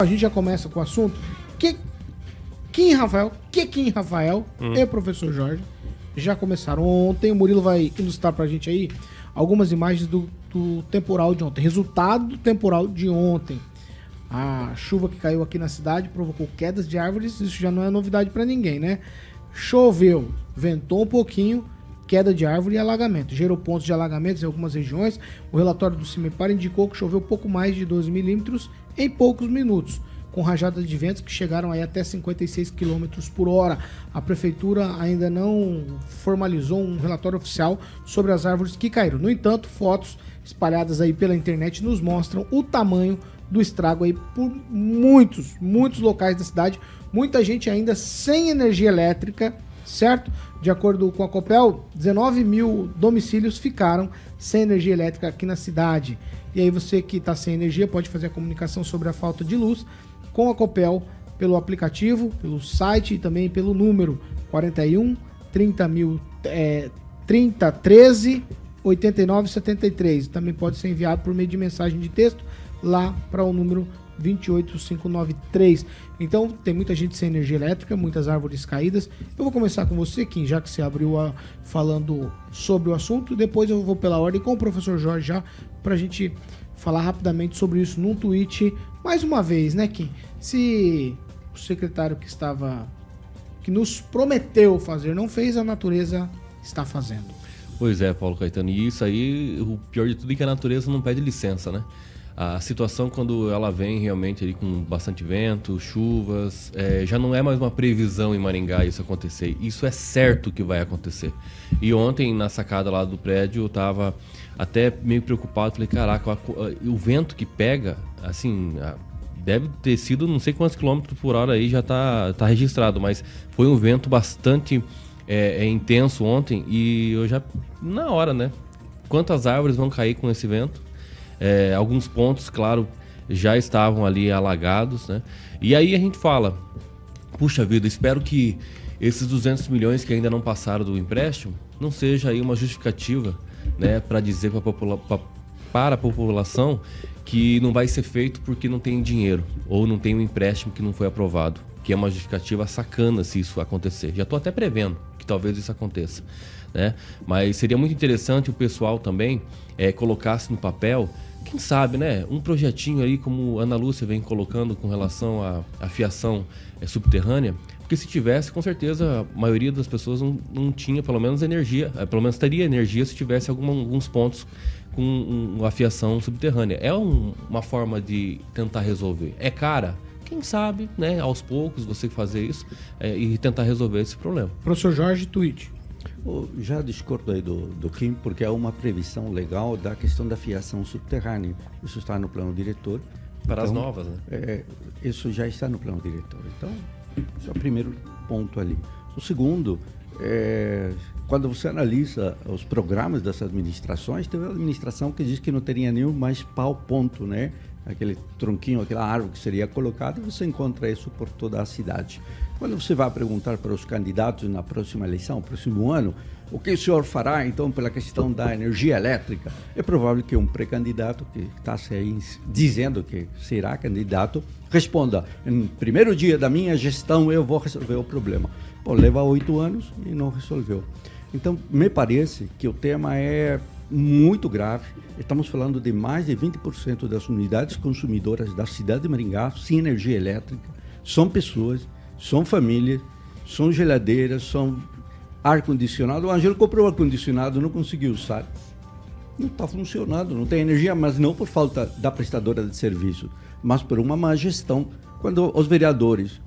A gente já começa com o assunto. Kim Rafael e professor Jorge já começaram ontem. O Murilo vai ilustrar pra gente aí algumas imagens do temporal de ontem. Resultado do temporal de ontem. A chuva que caiu aqui na cidade provocou quedas de árvores. Isso já não é novidade pra ninguém, né? Choveu, ventou um pouquinho, queda de árvore e alagamento. Gerou pontos de alagamentos em algumas regiões. O relatório do CIMEPAR indicou que choveu pouco mais de 12 milímetros em poucos minutos, com rajadas de ventos que chegaram aí até 56 km por hora. A prefeitura ainda não formalizou um relatório oficial sobre as árvores que caíram. No entanto, fotos espalhadas aí pela internet nos mostram o tamanho do estrago aí por muitos locais da cidade. Muita gente ainda sem energia elétrica, certo? De acordo com a Copel, 19 mil domicílios ficaram sem energia elétrica aqui na cidade. E aí você que está sem energia pode fazer a comunicação sobre a falta de luz com a Copel pelo aplicativo, pelo site e também pelo número 41 30 13 89 73. Também pode ser enviado por meio de mensagem de texto lá para o número 28593. Então tem muita gente sem energia elétrica, muitas árvores caídas. Eu vou começar com você, Kim, já que você abriu falando sobre o assunto. Depois eu vou pela ordem com o professor Jorge já para a gente falar rapidamente sobre isso num tweet. Mais uma vez, né, Kim? Se o secretário que nos prometeu fazer não fez, a natureza está fazendo. Pois é, Paulo Caetano. E isso aí, o pior de tudo é que a natureza não pede licença, né? A situação, quando ela vem realmente ali com bastante vento, chuvas, já não é mais uma previsão em Maringá isso acontecer. Isso é certo que vai acontecer. E ontem, na sacada lá do prédio, eu estava até meio preocupado. Falei, caraca, o vento que pega, assim, deve ter sido não sei quantos quilômetros por hora aí, já tá registrado. Mas foi um vento bastante intenso ontem e eu já, na hora, né? Quantas árvores vão cair com esse vento? Alguns pontos, claro, já estavam ali alagados, né? E aí a gente fala, puxa vida, espero que esses 200 milhões que ainda não passaram do empréstimo não seja aí uma justificativa, né, para dizer para a população que não vai ser feito porque não tem dinheiro ou não tem um empréstimo que não foi aprovado, que é uma justificativa sacana se isso acontecer. Já estou até prevendo que talvez isso aconteça, né? Mas seria muito interessante o pessoal também colocasse no papel, quem sabe, né, um projetinho aí como a Ana Lúcia vem colocando com relação à fiação subterrânea, porque se tivesse, com certeza a maioria das pessoas não tinha pelo menos energia, pelo menos teria energia se tivesse alguns pontos com a fiação subterrânea. É uma forma de tentar resolver. É cara? Quem sabe, né, aos poucos você fazer isso e tentar resolver esse problema. Professor Jorge, tweet. Já discordo aí do Kim, porque é uma previsão legal da questão da fiação subterrânea. Isso está no plano diretor. Para então, as novas, né? Isso já está no plano diretor. Então, esse é o primeiro ponto ali. O segundo, quando você analisa os programas das administrações, teve uma administração que diz que não teria nenhum mais pau-ponto, né? Aquele tronquinho, aquela árvore que seria colocada, e você encontra isso por toda a cidade. Quando você vai perguntar para os candidatos na próxima eleição, próximo ano, o que o senhor fará, então, pela questão da energia elétrica? É provável que um pré-candidato que está dizendo que será candidato responda, no primeiro dia da minha gestão eu vou resolver o problema. Bom, leva 8 anos e não resolveu. Então, me parece que o tema é muito grave. Estamos falando de mais de 20% das unidades consumidoras da cidade de Maringá sem energia elétrica. São pessoas, são famílias, são geladeiras, são ar-condicionado. O Ângelo comprou ar-condicionado, não conseguiu usar. Não está funcionando, não tem energia, mas não por falta da prestadora de serviço, mas por uma má gestão. Quando os vereadores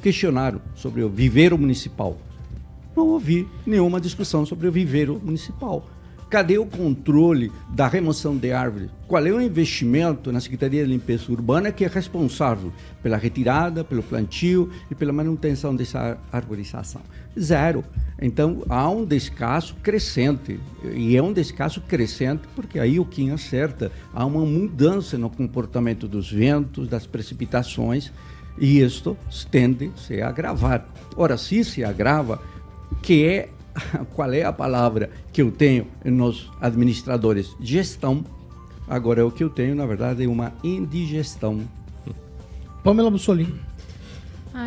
questionaram sobre o viveiro municipal, não ouvi nenhuma discussão sobre o viveiro municipal. Cadê o controle da remoção de árvores? Qual é o investimento na Secretaria de Limpeza Urbana que é responsável pela retirada, pelo plantio e pela manutenção dessa arborização? Zero. Então, há um descaso crescente, e é um descaso crescente porque aí o Kim acerta. Há uma mudança no comportamento dos ventos, das precipitações, e isto tende a se agravar. Ora, se agrava, qual é a palavra que eu tenho nos administradores? Gestão. Agora, o que eu tenho, na verdade, é uma indigestão Pamela Bussolini.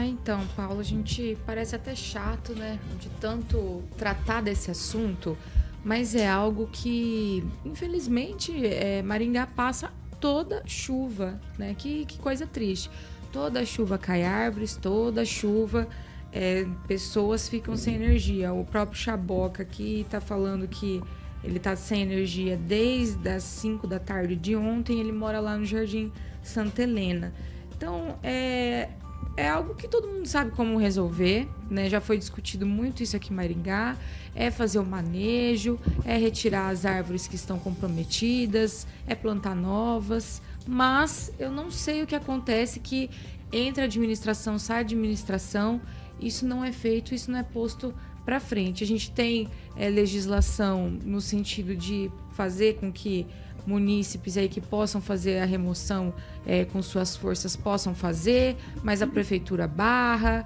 Então, Paulo, a gente parece até chato, né, de tanto tratar desse assunto, mas é algo que, infelizmente, Maringá passa toda chuva, né? Que coisa triste. Toda chuva cai árvores, toda chuva pessoas ficam sem energia. O próprio Chaboca aqui está falando que ele está sem energia desde as 5 da tarde de ontem. Ele mora lá no Jardim Santa Helena. Então, é algo que todo mundo sabe como resolver, né? Já foi discutido muito isso aqui em Maringá. É fazer o manejo, é retirar as árvores que estão comprometidas, é plantar novas. Mas eu não sei o que acontece, que entra a administração, sai a administração, isso não é feito, isso não é posto para frente. A gente tem legislação no sentido de fazer com que munícipes aí que possam fazer a remoção com suas forças possam fazer, mas a prefeitura barra,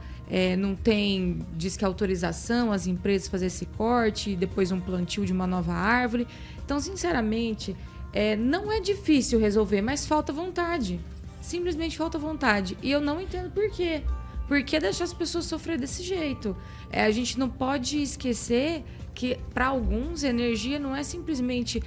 não tem, diz que autorização às empresas fazer esse corte e depois um plantio de uma nova árvore. Então, sinceramente, não é difícil resolver, mas falta vontade. Simplesmente falta vontade. E eu não entendo por quê. Por que deixar as pessoas sofrer desse jeito? A gente não pode esquecer que, para alguns, energia não é simplesmente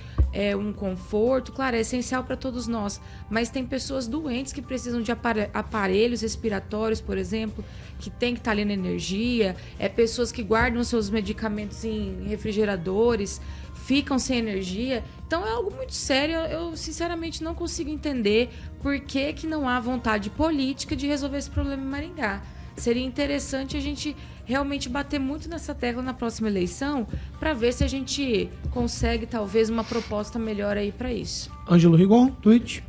um conforto. Claro, é essencial para todos nós. Mas tem pessoas doentes que precisam de aparelhos respiratórios, por exemplo, que tem que estar ali na energia. Pessoas que guardam seus medicamentos em refrigeradores, ficam sem energia. Então é algo muito sério. Eu sinceramente não consigo entender por que não há vontade política de resolver esse problema em Maringá. Seria interessante a gente realmente bater muito nessa tecla na próxima eleição para ver se a gente consegue talvez uma proposta melhor aí para isso. Ângelo Rigon, tweet.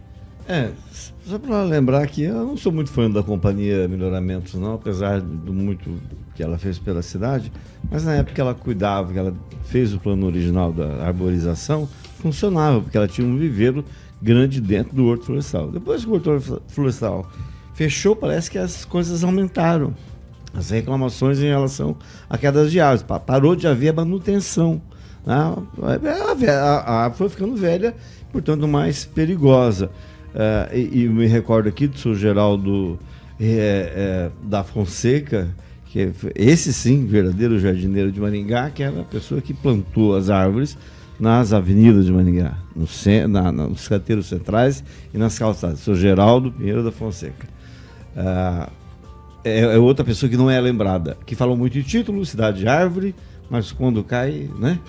Só para lembrar que eu não sou muito fã da companhia Melhoramentos, não, apesar do muito que ela fez pela cidade, mas na época que ela cuidava, que ela fez o plano original da arborização, funcionava, porque ela tinha um viveiro grande dentro do Horto Florestal. Depois que o Horto Florestal fechou, parece que as coisas aumentaram. As reclamações em relação a quedas de árvores. Parou de haver manutenção. Né? A árvore foi ficando velha, portanto mais perigosa. E me recordo aqui do senhor Geraldo da Fonseca, que esse sim, verdadeiro jardineiro de Maringá, que era a pessoa que plantou as árvores nas avenidas de Maringá, nos canteiros centrais e nas calçadas. O senhor Geraldo Pinheiro da Fonseca. É outra pessoa que não é lembrada, que falou muito de título, cidade de árvore, mas quando cai, né?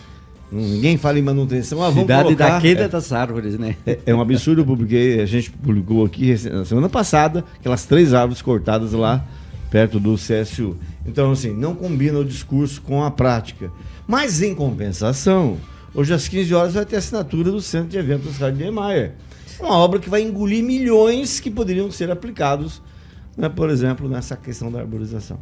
Ninguém fala em manutenção. Cidade da queda das árvores, né? É um absurdo, a gente publicou aqui na semana passada aquelas 3 árvores cortadas lá perto do CSU. Então, assim, não combina o discurso com a prática. Mas, em compensação, hoje às 15 horas vai ter a assinatura do Centro de Eventos Oscar Niemeyer. Uma obra que vai engolir milhões que poderiam ser aplicados, né, por exemplo, nessa questão da arborização.